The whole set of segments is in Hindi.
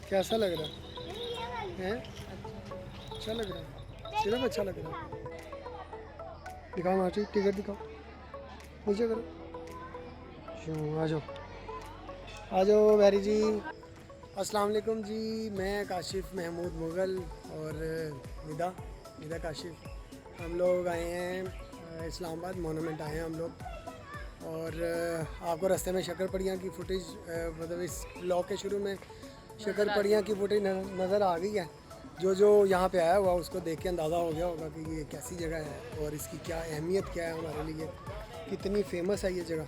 कैसा लग रहा है? अच्छा लग रहा है, सिर्फ अच्छा लग रहा है। दिखाओ मार्टी, टिकट दिखाओ, नीचे करो। आ जाओ, आ जाओ बैरी जी। अस्सलाम वालेकुम जी, मैं काशिफ महमूद मुग़ल और निदा निदा काशिफ, हम लोग आए हैं इस्लामाबाद मोनूमेंट आए हैं हम लोग। और आपको रास्ते में शक्करपड़ियाँ की फुटेज, मतलब इस ब्लॉग के शुरू में शक्करपड़ियाँ की फुटेज नज़र आ गई है। जो जो यहाँ पे आया हुआ उसको देख के अंदाज़ा हो गया होगा कि ये कैसी जगह है और इसकी क्या अहमियत क्या है हमारे लिए, कितनी फेमस है ये जगह,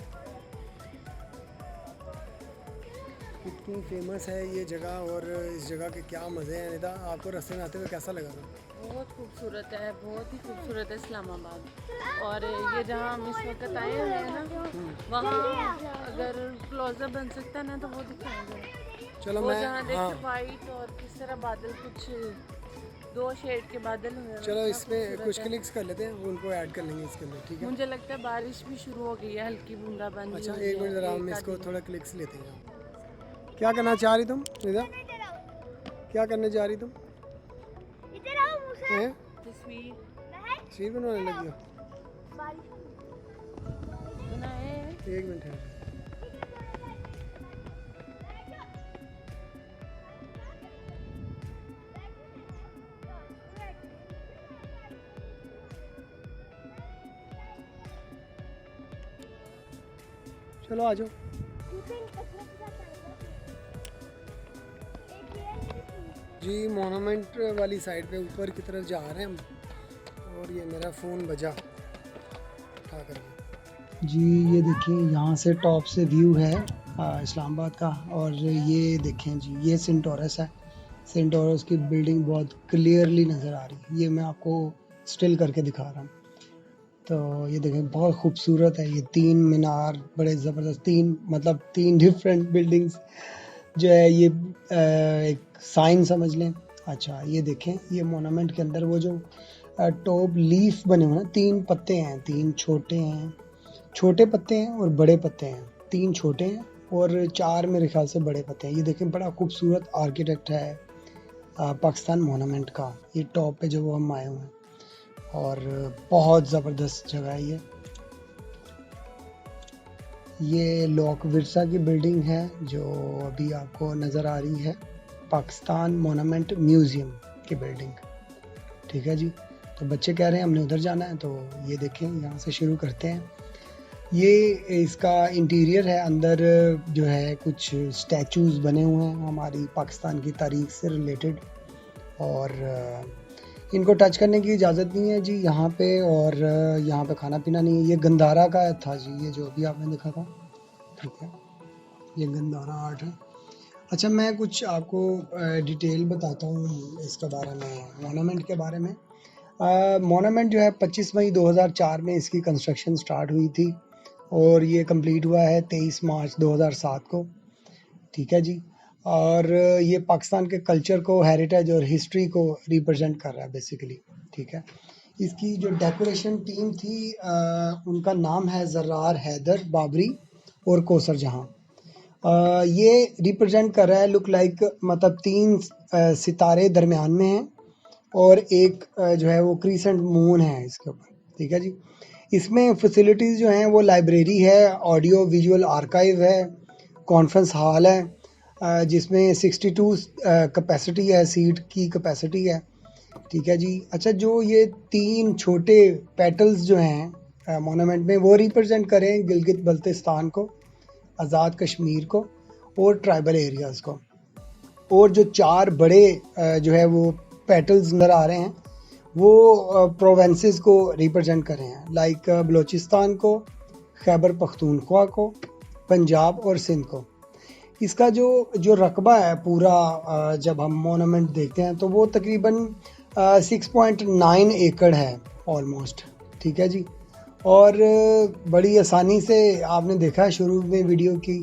कितनी फेमस है ये जगह और इस जगह के क्या मज़े हैं। निदा, आपको रास्ते में आते हुए कैसा लगा था? बहुत खूबसूरत है, बहुत ही खूबसूरत है इस्लामाबाद। और ये जहाँ हम इस वक्त आए हुए हैं ना, वहाँ अगर क्लोजअप बन सकता है ना तो वो दिखाएंगे। चलो वो मैं, जहाँ हाँ देखते वाइट और किस तरह बादल, कुछ दो शेड के बादल हुए हैं, चलो इतना इसमें कुछ खूबसूरत है। क्लिक्स कर लेते हैं, उनको ऐड कर लेंगे इसके अंदर, ठीक है? मुझे लगता है बारिश भी शुरू हो गई है, हल्की बूंदाबांदी अच्छा हो रही एक मिनट ज़रा, है हम एक इसको आधी। थोड़ा क्लिक्स लेते हैं। क्या करना चाह रही तुम निदा? क्या करने जा रही तुम? इधर आओ मूसा। हैं? तस्वीर तस्वीर बनवाने लगी हो? बनाए। एक मिनट है। चलो आ जाओ। जी मोनूमेंट वाली साइड पे ऊपर की तरफ जा रहे हैं हम, और ये मेरा फ़ोन बजा उठा कर। जी ये देखिए, यहाँ से टॉप से व्यू है इस्लामाबाद का। और ये देखें जी, ये सेंटोरस है। सेंटोरस की बिल्डिंग बहुत क्लियरली नज़र आ रही है, ये मैं आपको स्टिल करके दिखा रहा हूँ। तो ये देखें बहुत खूबसूरत है, ये 3 मीनार बड़े ज़बरदस्त, 3 मतलब 3 डिफरेंट बिल्डिंग्स जो है ये एक साइन समझ लें। अच्छा ये देखें, ये मोनूमेंट के अंदर वो जो टॉप लीफ बने हुए हैं, 3 पत्ते हैं, 3 छोटे हैं, छोटे पत्ते हैं और बड़े पत्ते हैं। 3 छोटे हैं और 4 मेरे ख्याल से बड़े पत्ते हैं। ये देखें बड़ा खूबसूरत आर्किटेक्ट है पाकिस्तान मोनूमेंट का, ये टॉप पे जो हम आए हुए हैं, और बहुत ज़बरदस्त जगह है ये लॉक विरसा की बिल्डिंग है जो अभी आपको नज़र आ रही है, पाकिस्तान मोनूमेंट म्यूज़ियम की बिल्डिंग, ठीक है जी। तो बच्चे कह रहे हैं हमने उधर जाना है, तो ये देखें यहाँ से शुरू करते हैं। ये इसका इंटीरियर है, अंदर जो है कुछ स्टैचूज़ बने हुए हैं हमारी पाकिस्तान की तारीख से रिलेटेड, और इनको टच करने की इजाज़त नहीं है जी यहाँ पे, और यहाँ पे खाना पीना नहीं है। ये गंदारा का था जी, ये जो अभी आपने देखा था, ठीक है, ये गंदारा आर्ट है। अच्छा मैं कुछ आपको डिटेल बताता हूँ इसके बारे में, मोनूमेंट के बारे में। मोनूमेंट जो है 25 मई 2004 में इसकी कंस्ट्रक्शन स्टार्ट हुई थी और ये कंप्लीट हुआ है 23 मार्च 2007 को, ठीक है जी। और ये पाकिस्तान के कल्चर को, हेरिटेज और हिस्ट्री को रिप्रेजेंट कर रहा है बेसिकली, ठीक है। इसकी जो डेकोरेशन टीम थी उनका नाम है ज़र्रार हैदर बाबरी और कौसर जहां। ये रिप्रेजेंट कर रहा है, लुक लाइक मतलब 3 सितारे दरमियान में हैं और एक जो है वो क्रीसेंट मून है इसके ऊपर, ठीक है जी। इसमें फैसिलिटीज़ जो हैं वो लाइब्रेरी है, ऑडियो विजुअल आर्काइव है, कॉन्फ्रेंस हॉल है जिसमें 62 कैपेसिटी है, सीट की कैपेसिटी है, ठीक है जी। अच्छा जो ये 3 छोटे पेटल्स जो हैं मोनूमेंट में, वो रिप्रेजेंट करें गिलगित बल्तिस्तान को, आज़ाद कश्मीर को और ट्राइबल एरियाज़ को। और जो 4 बड़े जो है वो पेटल्स नज़र आ रहे हैं वो प्रोवेंसेस को रिप्रेजेंट कर रहे हैं, लाइक बलूचिस्तान को, खैबर पख्तूनख्वा को, पंजाब और सिंध को। इसका जो जो रकबा है पूरा, जब हम मोनूमेंट देखते हैं तो वो तकरीबन 6.9 एकड़ है ऑलमोस्ट, ठीक है जी। और बड़ी आसानी से आपने देखा है शुरू में वीडियो की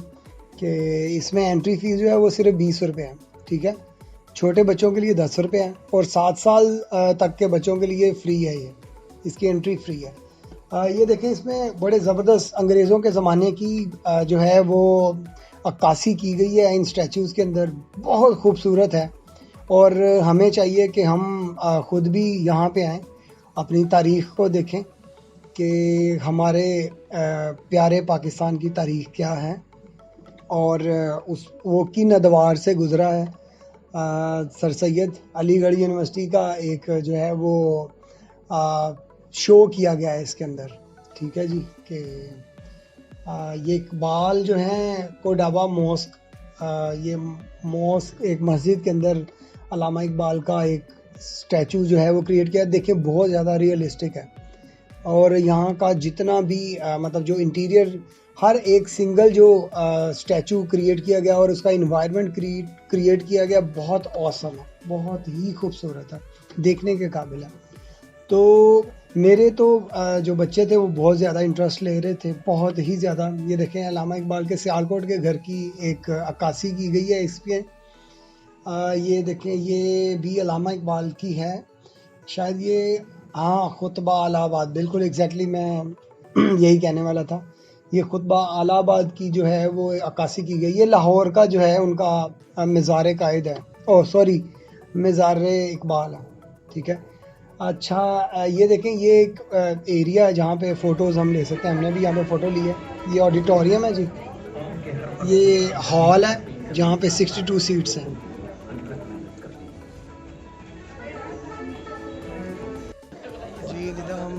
कि इसमें एंट्री फ़ीस जो है वो सिर्फ 20 रुपये है, ठीक है। छोटे बच्चों के लिए 10 रुपये है और 7 साल तक के बच्चों के लिए फ्री है, ये इसकी एंट्री फ्री है। ये देखें इसमें बड़े ज़बरदस्त अंग्रेज़ों के ज़माने की जो है वो अक्कासी की गई है इन स्टैचूज़ के अंदर, बहुत खूबसूरत है। और हमें चाहिए कि हम ख़ुद भी यहाँ पे आएँ, अपनी तारीख़ को देखें कि हमारे प्यारे पाकिस्तान की तारीख़ क्या है और उस वो किन अदवार से गुज़रा है। सर सैयद अलीगढ़ यूनिवर्सिटी का एक जो है वो शो किया गया है इसके अंदर, ठीक है जी, कि ये इकबाल जो हैं कोडाबा मॉस्क, ये मॉस्क एक मस्जिद के अंदर अल्लामा इकबाल का एक स्टैचू जो है वो क्रिएट किया। देखिए बहुत ज़्यादा रियलिस्टिक है और यहाँ का जितना भी मतलब जो इंटीरियर, हर एक सिंगल जो स्टैचू क्रिएट किया गया और उसका इन्वायरमेंट क्रिएट किया गया बहुत ऑसम है, बहुत ही खूबसूरत है, देखने के काबिल है। तो मेरे तो जो बच्चे थे वो बहुत ज़्यादा इंटरेस्ट ले रहे थे, बहुत ही ज़्यादा। ये देखें अल्लामा इकबाल के सियालकोट के घर की एक अक्कासी की गई है इस पे। ये देखें ये भी अल्लामा इकबाल की है, शायद ये, हाँ, खुतबा अलाहाबाद, बिल्कुल एग्जैक्टली मैं यही कहने वाला था। ये खुतबा अलाहाबाद की जो है वो अक्कासी की गई है। लाहौर का जो है उनका मज़ार कायद है, ओह सॉरी मज़ार इकबाल है, ठीक है। अच्छा ये देखें ये एक एरिया है जहाँ पे फ़ोटोज़ हम ले सकते हैं, हमने भी यहाँ पे फ़ोटो ली है। ये ऑडिटोरियम है जी, ये हॉल है जहाँ पे 62 सीट्स हैं। जी इधर हम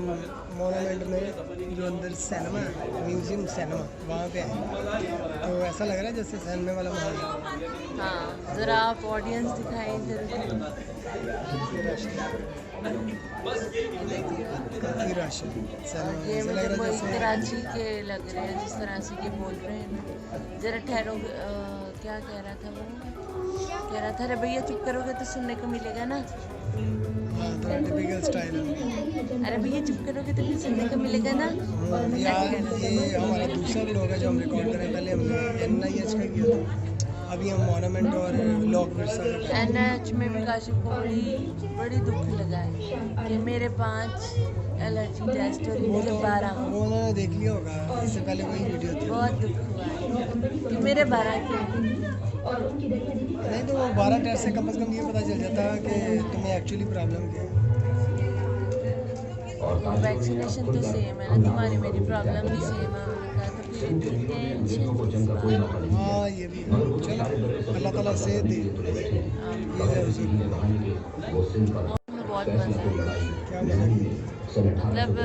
मोनूमेंट में जो अंदर सिनेमा है, म्यूज़ियम सिनेमा, वहाँ पे आए तो ऐसा लग रहा है जैसे सिनेमा वाला माहौल है। हाँ, ज़रा आप ऑडियंस दिखाएं इधर। काफ़ी रश है सिनेमा, ये ऐसा मुझे लग रहा कोई है जैसे कराची के लग रहे हैं, जिस तरह से ये बोल रहे हैं। ज़रा ठहरो, क्या कह रहा था वो? कह रहा था अरे भैया चुप करोगे तो सुनने को मिलेगा ना। हाँ थोड़ा टिपिकल स्टाइल है। अरे भैया चुप करोगे तो फिर सुनने को मिलेगा ना। यार ये हमारा दूसरा व्लॉग है जो हम रिकॉर्ड करें, पहले हमने NIH का किया था, अभी हम मोनूमेंट और लॉक विरसा NH में भी काशिफ को बड़ी दुख लगा है कि मेरे 5 एलर्जी टेस्ट और वो इनके तो 12 वो उन्होंने देख लिया होगा, इससे पहले वही वीडियो थी। बहुत दुख हुआ है कि मेरे 12 क्यों। नहीं तो वो 12 टेस्ट से कम ये पता चल जाता कि तुम्हें एक्चुअली प्रॉब्लम क्या है। वैक्सीनेशन तो सेम है ना, तुम्हारी मेरी प्रॉब्लम भी सेम है। उन्होंने कहा तो फिर इतनी टेंशन। हाँ ये भी है। चलो अल्लाह ताला सेहत दे, ये है हुजूर। बहुत मज़ा है। क्या मज़ा है? मतलब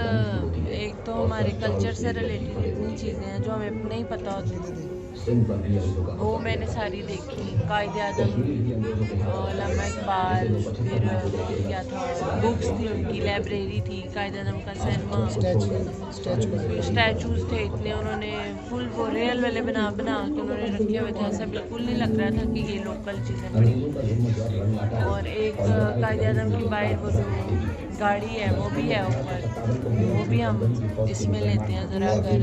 एक तो हमारे कल्चर से रिलेटेड इतनी चीज़ें हैं जो हमें नहीं पता होती, वो मैंने सारी देखी। कायद आज़म, अल्लामा इकबाल, फिर क्या था, बुक्स थी उनकी, लाइब्रेरी थी, कायद आज़म का सिनेमा, स्टैचूज़ थे इतने, उन्होंने फुल वो रियल वाले बना बना के उन्होंने रखे हुए थे। ऐसा बिल्कुल नहीं लग रहा था कि ये लोकल चीज़ें बनी। और एक कायद आज़म की बाइक, वो जो गाड़ी है वो भी है ऊपर, वो भी हम इसमें लेते हैं ज़रा अगर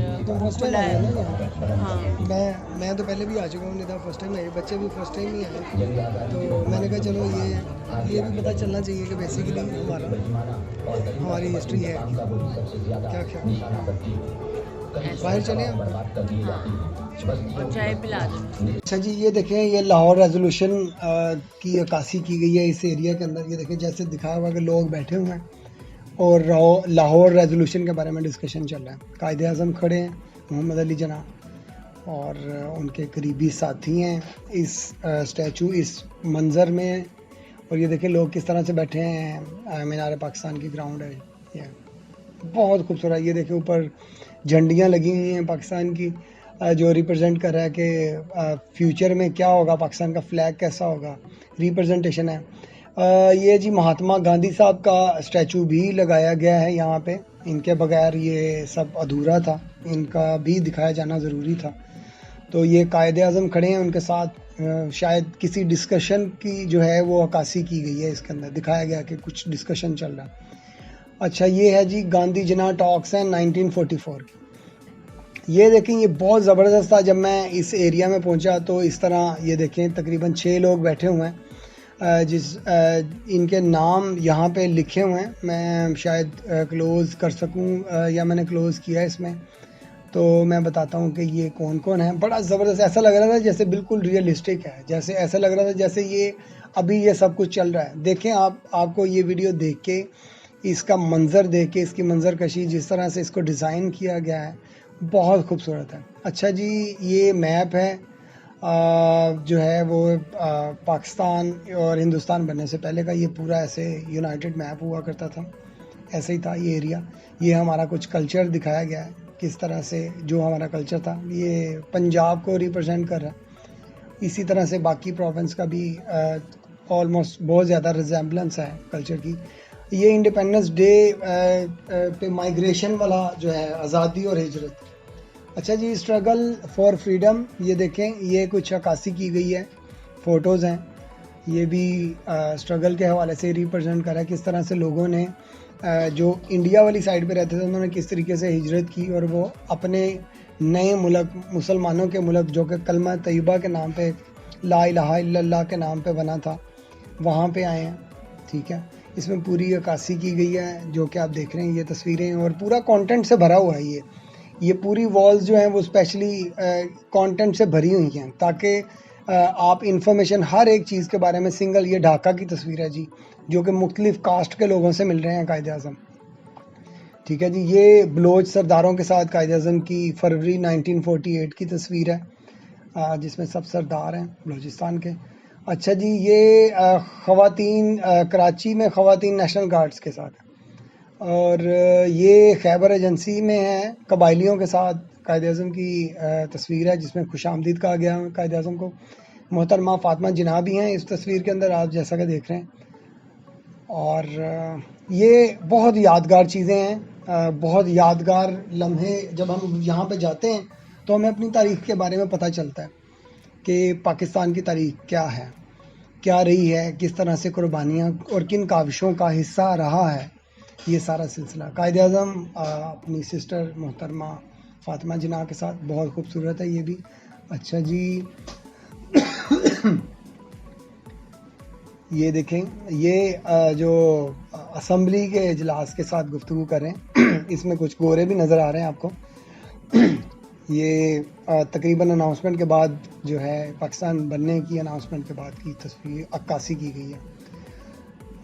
खुला है। हाँ मैं तो पहले भी आ चुका हूँ, नहीं था फर्स्ट टाइम आए, बच्चे भी फर्स्ट टाइम ही आए, तो मैंने कहा चलो ये भी पता चलना चाहिए कि बेसिकली हमारी हिस्ट्री है क्या क्या। बाहर चले और चाय पिला दो। अच्छा जी ये देखें ये लाहौर रेजोल्यूशन की अक्कासी की गई है इस एरिया के अंदर। ये देखें जैसे दिखाया हुआ कि लोग बैठे हुए हैं और लाहौर रेजोल्यूशन के बारे में डिस्कशन चल रहा है। कायद आज़म खड़े हैं, मोहम्मद अली जना, और उनके करीबी साथी हैं इस स्टैचू, इस मंज़र में। और ये देखें लोग किस तरह से बैठे हैं, मीनार पाकिस्तान की ग्राउंड है ये, बहुत खूबसूरत। ये देखें ऊपर झंडियाँ लगी हुई हैं पाकिस्तान की, जो रिप्रेजेंट कर रहा है कि फ्यूचर में क्या होगा, पाकिस्तान का फ्लैग कैसा होगा, रिप्रेजेंटेशन है। ये जी महात्मा गांधी साहब का स्टैचू भी लगाया गया है यहाँ पे, इनके बगैर ये सब अधूरा था, इनका भी दिखाया जाना ज़रूरी था। तो ये कायद आज़म खड़े हैं, उनके साथ शायद किसी डिस्कशन की जो है वो अक्कासी की गई है, इसके अंदर दिखाया गया कि कुछ डिस्कशन चल रहा है। अच्छा ये है जी गांधी जना टॉक्स हैं 1944 की। ये देखें ये बहुत ज़बरदस्त था। जब मैं इस एरिया में पहुंचा तो इस तरह ये देखें तकरीबन 6 लोग बैठे हुए हैं, इनके नाम यहाँ पे लिखे हुए हैं। मैं शायद क्लोज़ कर सकूँ या मैंने क्लोज़ किया है इसमें, तो मैं बताता हूँ कि ये कौन कौन है। बड़ा ज़बरदस्त, ऐसा लग रहा था जैसे बिल्कुल रियलिस्टिक है, जैसे ऐसा लग रहा था जैसे ये अभी ये सब कुछ चल रहा है। देखें आप, आपको ये वीडियो देख के, इसका मंज़र देख के, इसकी मंज़रकशी, जिस तरह से इसको डिज़ाइन किया गया है, बहुत खूबसूरत है। अच्छा जी, ये मैप है जो है वो पाकिस्तान और हिंदुस्तान बनने से पहले का। ये पूरा ऐसे यूनाइटेड मैप हुआ करता था, ऐसे ही था ये एरिया। ये हमारा कुछ कल्चर दिखाया गया है, किस तरह से जो हमारा कल्चर था, ये पंजाब को रिप्रेजेंट कर रहा है। इसी तरह से बाकी प्रोविंस का भी ऑलमोस्ट बहुत ज़्यादा रिजेम्बलेंस है कल्चर की। ये इंडिपेंडेंस डे पे माइग्रेशन वाला जो है, आज़ादी और हिजरत। अच्छा जी, स्ट्रगल फॉर फ्रीडम, ये देखें, ये कुछ अक्कासी की गई है, फ़ोटोज़ हैं। ये भी स्ट्रगल के हवाले से रिप्रेजेंट कर रहा है, किस तरह से लोगों ने जो इंडिया वाली साइड पे रहते थे उन्होंने किस तरीके से हिजरत की और वो अपने नए मुल्क, मुसलमानों के मुल्क जो कि कलमा तैयबा के नाम पे, ला इलाहा इल्लल्लाह के नाम पे बना था, वहाँ पे आए हैं। ठीक है, इसमें पूरी अक्कासी की गई है जो कि आप देख रहे हैं, ये तस्वीरें, और पूरा कंटेंट से भरा हुआ है। ये पूरी वॉल्स जो हैं वो स्पेशली कंटेंट से भरी हुई हैं ताकि आप इंफॉर्मेशन हर एक चीज़ के बारे में। सिंगल ये ढाका की तस्वीर है जी, जो कि मुख्तलिफ कास्ट के लोगों से मिल रहे हैं कायद आज़म। ठीक है जी, ये बलोच सरदारों के साथ कायद आज़म की फरवरी 1948 की तस्वीर है, जिसमें सब सरदार हैं बलूचिस्तान के। अच्छा जी, ये ख़वातीन कराची में ख़वातीन नेशनल गार्ड्स के साथ है। और ये खैबर एजेंसी में है, कबायलियों के साथ कायद आज़म की तस्वीर है, जिसमें खुशामदीद कहा गया है कायद आज़म को। मोहतरमा फ़ातिमा जिन्ना भी हैं इस तस्वीर के अंदर, आप जैसा कि देख रहे हैं। और ये बहुत यादगार चीज़ें हैं, बहुत यादगार लम्हे। जब हम यहाँ पे जाते हैं तो हमें अपनी तारीख़ के बारे में पता चलता है कि पाकिस्तान की तारीख़ क्या है, क्या रही है, किस तरह से कुर्बानियाँ और किन काविशों का हिस्सा रहा है ये सारा सिलसिला। कायद आज़म अपनी सिस्टर मोहतरमा फ़ातिमा जिन्ना के साथ, बहुत खूबसूरत है ये भी। अच्छा जी, ये देखें, ये जो असम्बली के इजलास के साथ गुफ्तगू करें, इसमें कुछ गोरे भी नज़र आ रहे हैं आपको। ये तकरीबन अनाउंसमेंट के बाद जो है, पाकिस्तान बनने की अनाउंसमेंट के बाद की तस्वीर अक्कासी की गई है।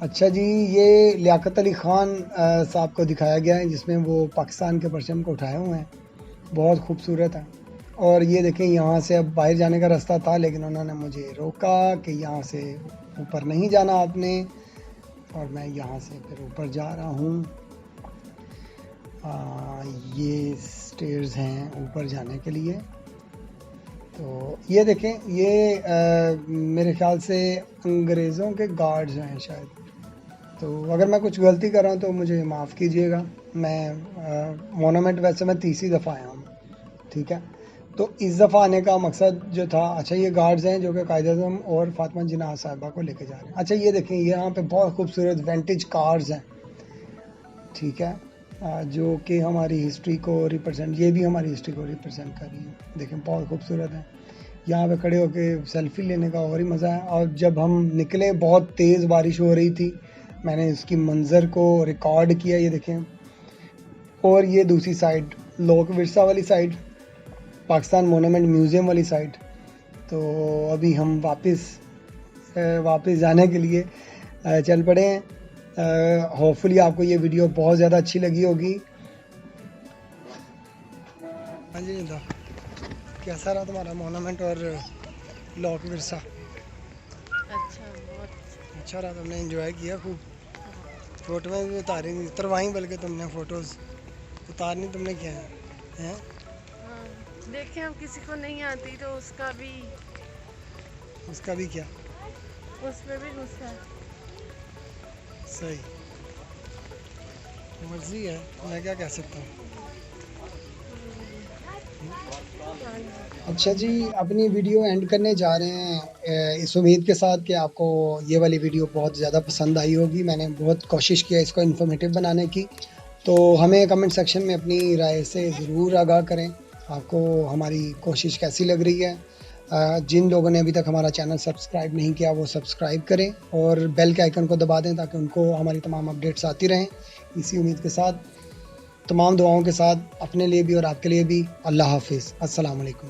अच्छा जी, ये लियाकत अली ख़ान साहब को दिखाया गया है, जिसमें वो पाकिस्तान के परचम को उठाए हुए हैं, बहुत खूबसूरत है। और ये देखें, यहाँ से अब बाहर जाने का रास्ता था, लेकिन उन्होंने मुझे रोका कि यहाँ से ऊपर नहीं जाना आपने, और मैं यहाँ से फिर ऊपर जा रहा हूँ। ये स्टेयर्स हैं ऊपर जाने के लिए। तो ये देखें, ये मेरे ख्याल से अंग्रेज़ों के गार्ड्स हैं शायद। तो अगर मैं कुछ गलती कर रहा हूँ तो मुझे माफ़ कीजिएगा। मैं मोनूमेंट वैसे मैं तीसरी दफ़ा आया हूँ, ठीक है। तो इस दफ़ा आने का मकसद जो था, अच्छा ये गार्ड्स हैं जो कि कायद आज़म और फ़ातिमा जिन्ना साहिबा को लेके जा रहे हैं। अच्छा ये देखें, यहाँ पे बहुत खूबसूरत विंटेज कार्स हैं, ठीक है, जो कि हमारी हिस्ट्री को रिप्रेजेंट, ये भी हमारी हिस्ट्री को रिप्रेजेंट कर रही है। देखें, बहुत खूबसूरत है। यहाँ पे खड़े होके सेल्फ़ी लेने का और ही मज़ा है। और जब हम निकले, बहुत तेज़ बारिश हो रही थी, मैंने इसकी मंज़र को रिकॉर्ड किया, ये देखें। और ये दूसरी साइड, लोक विरसा वाली साइड, पाकिस्तान मोनूमेंट म्यूज़ियम वाली साइड। तो अभी हम वापस जाने के लिए चल पड़े हैं। होपफुली आपको ये वीडियो बहुत ज़्यादा अच्छी लगी होगी। हाँ जी, कैसा रहा तुम्हारा मोनूमेंट और लोक विरसा? अच्छा, बहुत अच्छा रहा, तुमने एंजॉय किया खूब? फ़ोटो में भी उतारी, उतरवाई बल्कि तुमने फ़ोटोज़ उतारनी तुमने क्या है, हैं? हाँ, देखें, अब किसी को नहीं आती तो उसका भी क्या उसमें भी गुस्सा है। सही, मर्जी है, मैं क्या कह सकता हूँ। अच्छा जी, अपनी वीडियो एंड करने जा रहे हैं इस उम्मीद के साथ कि आपको ये वाली वीडियो बहुत ज़्यादा पसंद आई होगी। मैंने बहुत कोशिश किया इसको इन्फॉर्मेटिव बनाने की। तो हमें कमेंट सेक्शन में अपनी राय से ज़रूर आगाह करें, आपको हमारी कोशिश कैसी लग रही है। जिन लोगों ने अभी तक हमारा चैनल सब्सक्राइब नहीं किया वो सब्सक्राइब करें और बेल के आइकन को दबा दें ताकि उनको हमारी तमाम अपडेट्स आती रहें। इसी उम्मीद के साथ तमाम दुआओं के साथ अपने लिए भी और आपके लिए भी। अल्लाह हाफिज़। अस्सलाम वालेकुम।